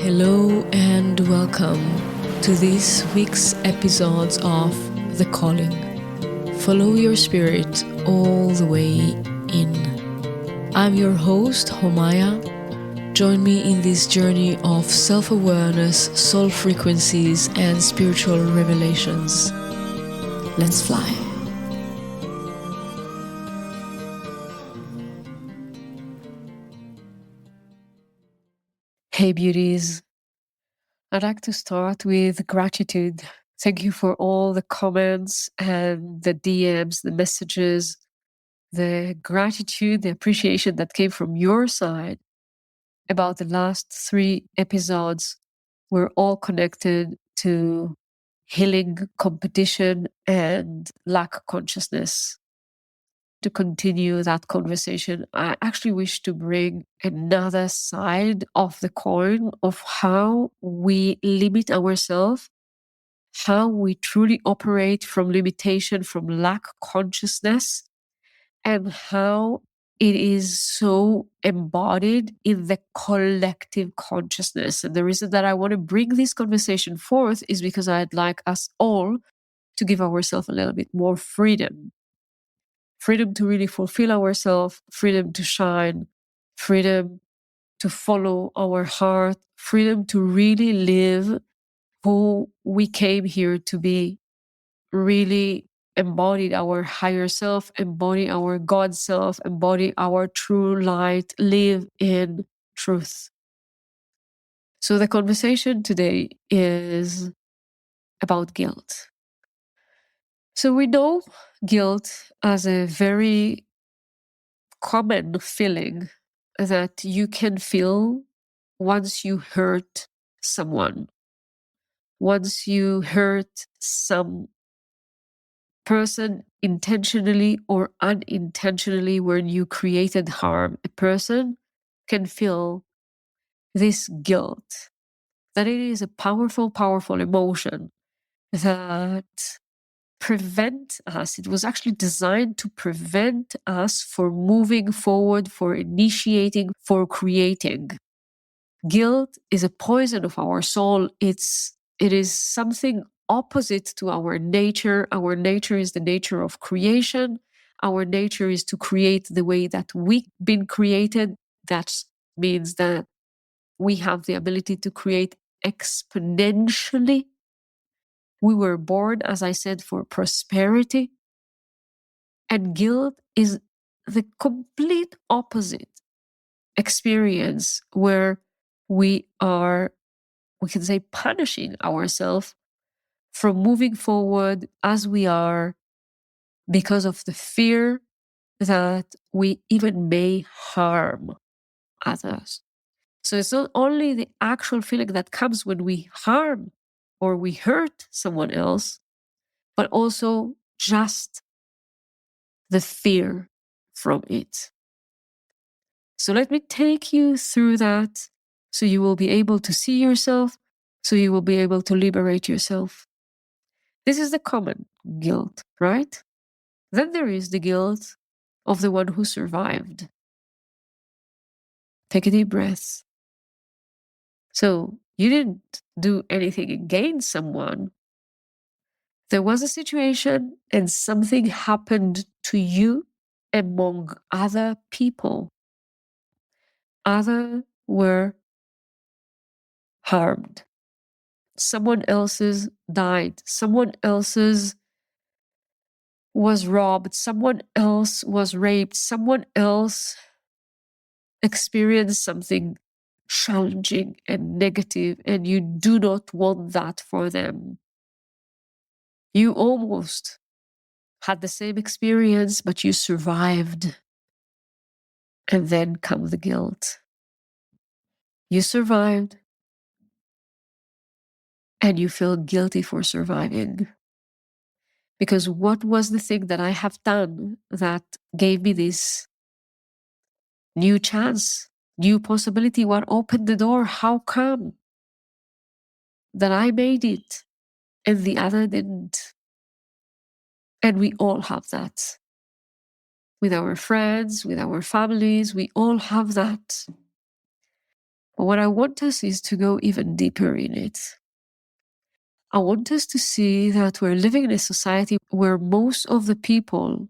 Hello and welcome to this week's episodes of The Calling. Follow your spirit all the way in. I'm your host, Homaya. Join me in this journey of self-awareness, soul frequencies, and spiritual revelations. Let's fly. Hey beauties, I'd like to start with gratitude. Thank you for all the comments and the DMs, the messages, the gratitude, the appreciation that came from your side about the last 3 episodes. We're all connected to healing, competition, and lack consciousness. To continue that conversation, I actually wish to bring another side of the coin of how we limit ourselves, how we truly operate from limitation, from lack consciousness, and how it is so embodied in the collective consciousness. And the reason that I want to bring this conversation forth is because I'd like us all to give ourselves a little bit more freedom. Freedom to really fulfill ourselves, freedom to shine, freedom to follow our heart, freedom to really live who we came here to be, really embody our higher self, embody our God self, embody our true light, live in truth. So the conversation today is about guilt. So we know guilt as a very common feeling that you can feel once you hurt someone, once you hurt some person intentionally or unintentionally. When you created harm, a person can feel this guilt, that it is a powerful, powerful emotion that prevent us. It was actually designed to prevent us for moving forward, for initiating, for creating. Guilt is a poison of our soul. It is something opposite to our nature. Our nature is the nature of creation. Our nature is to create the way that we've been created. That means that we have the ability to create exponentially. We were born, as I said, for prosperity. And guilt is the complete opposite experience, where we are, we can say, punishing ourselves from moving forward as we are, because of the fear that we even may harm others. So it's not only the actual feeling that comes when we harm or we hurt someone else, but also just the fear from it. So let me take you through that, so you will be able to see yourself, so you will be able to liberate yourself. This is the common guilt, right? Then there is the guilt of the one who survived. Take a deep breath. So you didn't do anything against someone. There was a situation and something happened to you among other people. Others were harmed. Someone else's died. Someone else's was robbed. Someone else was raped. Someone else experienced something challenging and negative, and you do not want that for them. You almost had the same experience, but you survived. And then comes the guilt. You survived, and you feel guilty for surviving. Because what was the thing that I have done that gave me this new chance, new possibility? What opened the door? How come that I made it and the other didn't? And we all have that. With our friends, with our families, we all have that. But what I want us is to go even deeper in it. I want us to see that we're living in a society where most of the people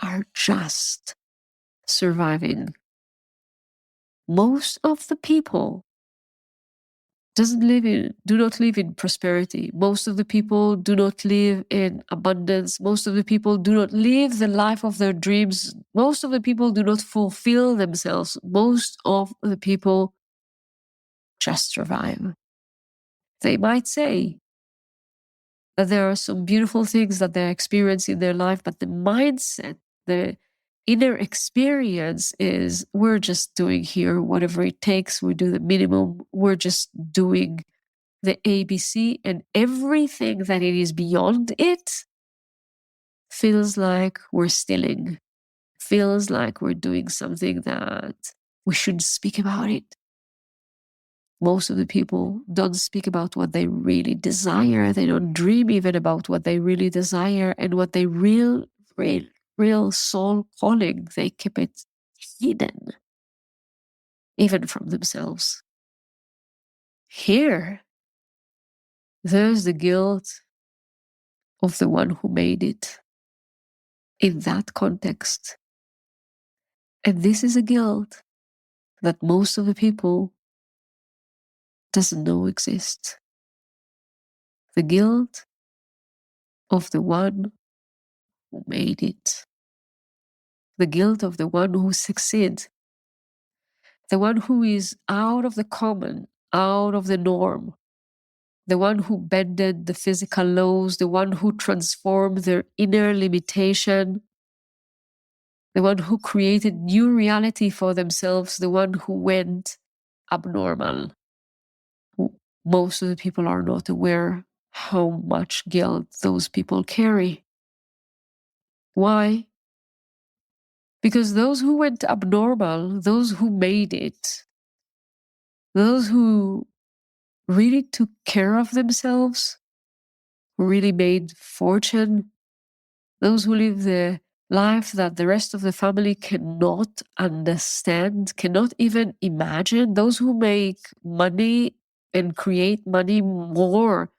are just surviving. Most of the people do not live in prosperity. Most of the people do not live in abundance. Most of the people do not live the life of their dreams. Most of the people do not fulfill themselves. Most of the people just survive. They might say that there are some beautiful things that they experience in their life, but the mindset, the inner experience is we're just doing here whatever it takes. We do the minimum. We're just doing the ABC, and everything that it is beyond it feels like we're stealing, feels like we're doing something that we shouldn't speak about it. Most of the people don't speak about what they really desire. They don't dream even about what they really desire and what they real soul calling. They keep it hidden, even from themselves. Here, there's the guilt of the one who made it in that context. And this is a guilt that most of the people doesn't know exists. The guilt of the one who made it. The guilt of the one who succeeds. The one who is out of the common, out of the norm. The one who bended the physical laws. The one who transformed their inner limitation. The one who created new reality for themselves. The one who went abnormal. Most of the people are not aware how much guilt those people carry. Why? Because those who went abnormal, those who made it, those who really took care of themselves, who really made fortune, those who live the life that the rest of the family cannot understand, cannot even imagine, those who make money and create money more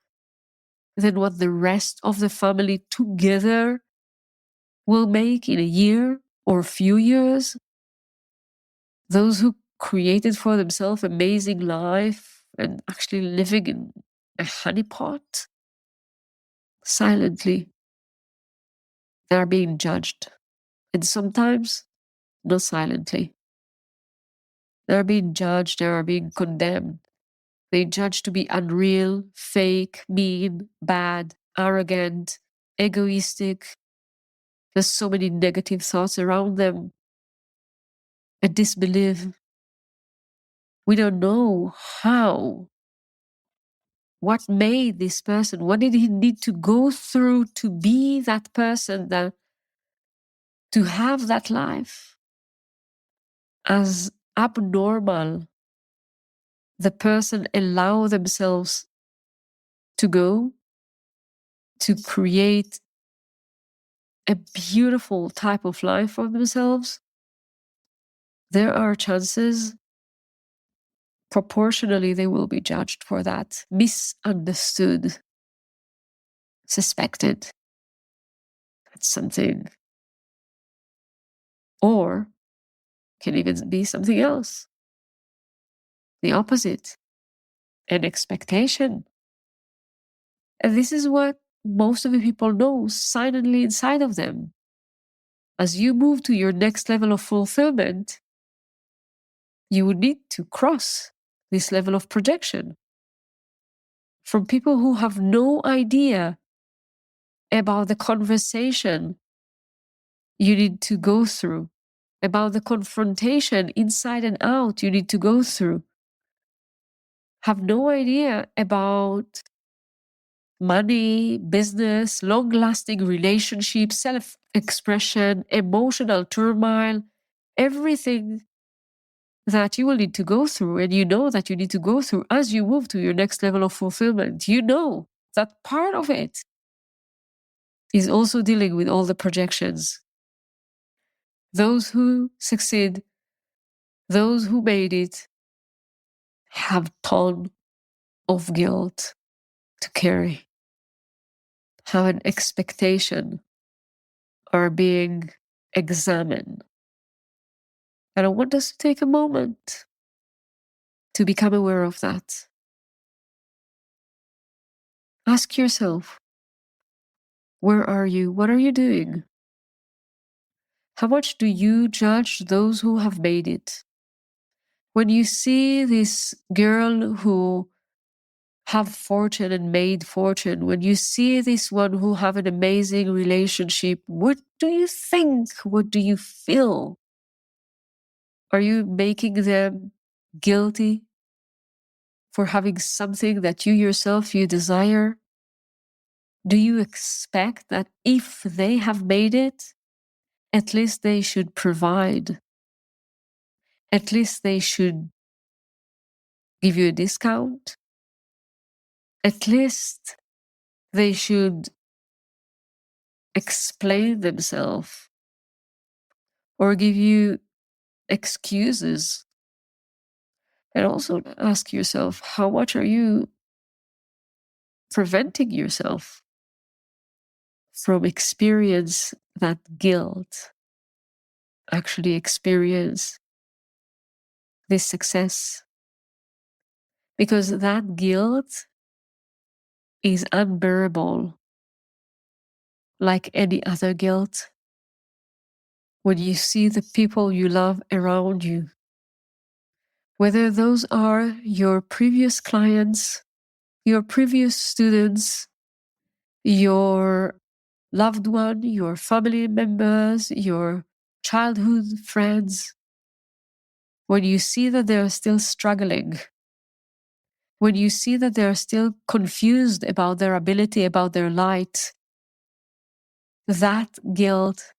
than what the rest of the family together will make in a year or a few years. Those who created for themselves amazing life and actually living in a honeypot, silently, they are being judged. And sometimes, not silently. They are being judged, they are being condemned. They judge to be unreal, fake, mean, bad, arrogant, egoistic. There's so many negative thoughts around them. A disbelief. We don't know how. What made this person? What did he need to go through to be that person, that to have that life? As abnormal the person allow themselves to go, to create a beautiful type of life for themselves, there are chances proportionally they will be judged for that, misunderstood, suspected. That's something. Or can even be something else. The opposite, an expectation. And this is what most of the people know silently inside of them. As you move to your next level of fulfillment, you would need to cross this level of projection from people who have no idea about the conversation you need to go through, about the confrontation inside and out you need to go through, have no idea about money, business, long-lasting relationships, self-expression, emotional turmoil, everything that you will need to go through, and you know that you need to go through as you move to your next level of fulfillment. You know that part of it is also dealing with all the projections. Those who succeed, those who made it, have ton of guilt to carry, have an expectation, are being examined. And I want us to take a moment to become aware of that. Ask yourself, where are you? What are you doing? How much do you judge those who have made it? When you see this girl who have fortune and made fortune, when you see this one who have an amazing relationship, what do you think? What do you feel? Are you making them guilty for having something that you yourself you desire? Do you expect that if they have made it, at least they should provide? At least they should give you a discount? At least they should explain themselves or give you excuses. And also ask yourself, how much are you preventing yourself from experience that guilt, actually experience this success? Because that guilt is unbearable like any other guilt. When you see the people you love around you, whether those are your previous clients, your previous students, your loved one, your family members, your childhood friends, when you see that they are still struggling, when you see that they are still confused about their ability, about their light, that guilt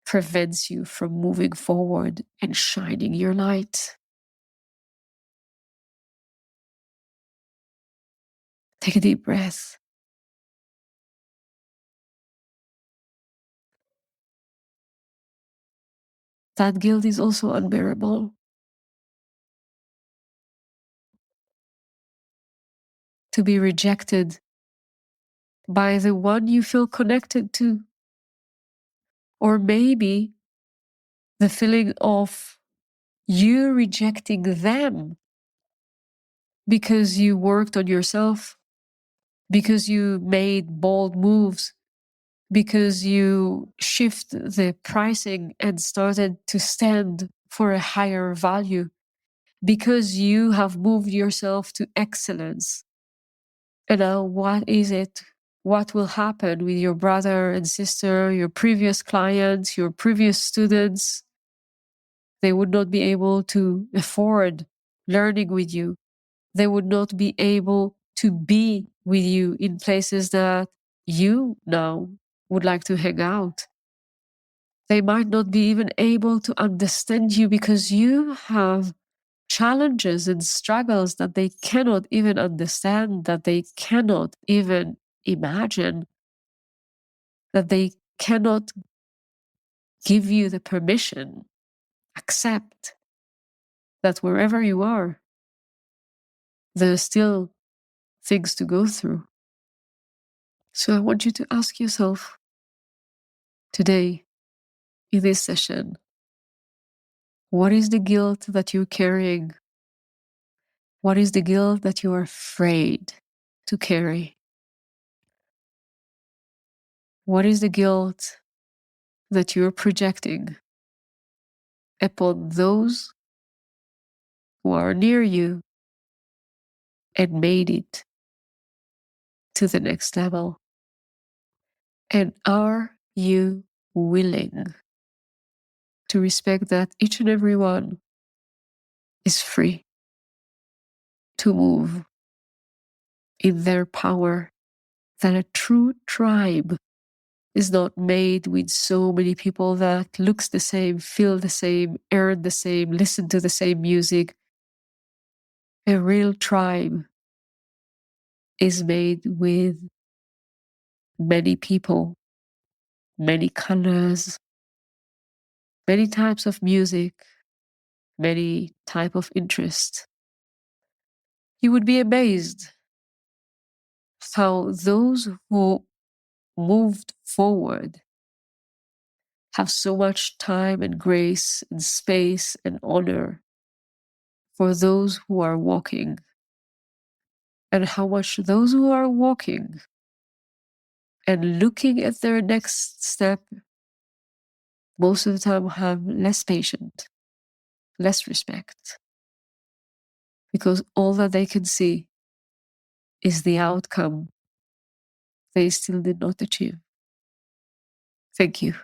prevents you from moving forward and shining your light. Take a deep breath. That guilt is also unbearable. To be rejected by the one you feel connected to. Or maybe the feeling of you rejecting them because you worked on yourself, because you made bold moves, because you shift the pricing and started to stand for a higher value, because you have moved yourself to excellence. And now what is it? What will happen with your brother and sister, your previous clients, your previous students? They would not be able to afford learning with you. They would not be able to be with you in places that you now would like to hang out. They might not be even able to understand you because you have challenges and struggles that they cannot even understand, that they cannot even imagine, that they cannot give you the permission. Accept that wherever you are, there's still things to go through. So I want you to ask yourself today, in this session, what is the guilt that you're carrying? What is the guilt that you are afraid to carry? What is the guilt that you're projecting upon those who are near you and made it to the next level? And are you willing to respect that each and every one is free to move in their power, that a true tribe is not made with so many people that looks the same, feel the same, earn the same, listen to the same music? A real tribe is made with many people, many colors, many types of music, many type of interest. You would be amazed how those who moved forward have so much time and grace and space and honor for those who are walking, and how much those who are walking and looking at their next step most of the time have less patience, less respect, because all that they can see is the outcome they still did not achieve. Thank you.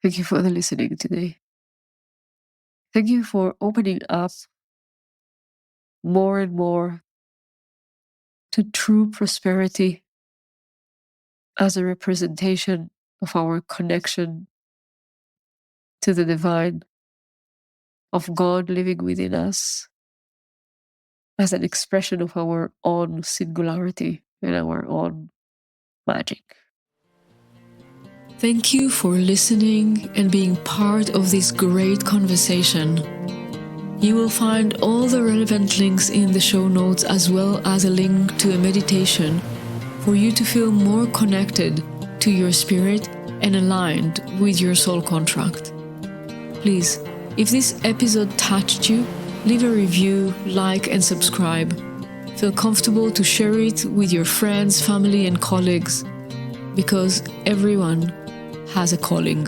Thank you for the listening today. Thank you for opening up more and more to true prosperity as a representation of our connection to the divine, of God living within us, as an expression of our own singularity and our own magic. Thank you for listening and being part of this great conversation. You will find all the relevant links in the show notes, as well as a link to a meditation for you to feel more connected to your spirit and aligned with your soul contract. Please, if this episode touched you, leave a review, like, and subscribe. Feel comfortable to share it with your friends, family, and colleagues, because everyone has a calling.